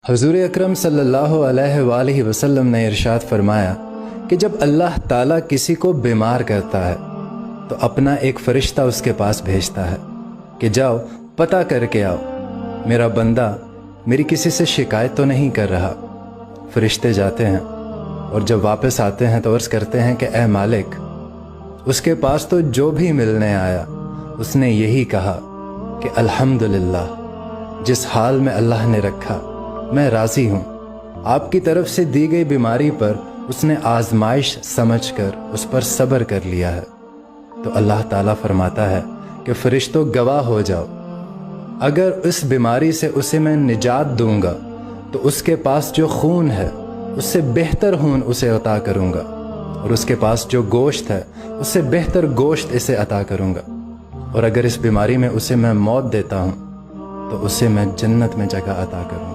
हुज़ूर अकरम सल्लल्लाहु अलैहि वसल्लम ने इरशाद फरमाया कि जब अल्लाह ताला किसी को बीमार करता है तो अपना एक फ़रिश्ता उसके पास भेजता है कि जाओ पता करके आओ मेरा बंदा मेरी किसी से शिकायत तो नहीं कर रहा। फ़रिश्ते जाते हैं और जब वापस आते हैं तो अर्ज़ करते हैं कि ए मालिक, उसके पास तो जो भी मिलने आया उसने यही कहा कि अल्हम्दुलिल्लाह, जिस हाल में अल्लाह ने रखा मैं राज़ी हूँ। आपकी तरफ से दी गई बीमारी पर उसने आजमाइश समझकर उस पर सब्र कर लिया है। तो अल्लाह ताला फरमाता है कि फ़रिश्तों गवाह हो जाओ, अगर इस बीमारी से उसे मैं निजात दूंगा तो उसके पास जो खून है उससे बेहतर खून उसे अता करूंगा, और उसके पास जो गोश्त है उससे बेहतर गोश्त इसे अता करूंगा, और अगर इस बीमारी में उसे मैं मौत देता हूँ तो उसे मैं जन्नत में जगह अता करूँगा।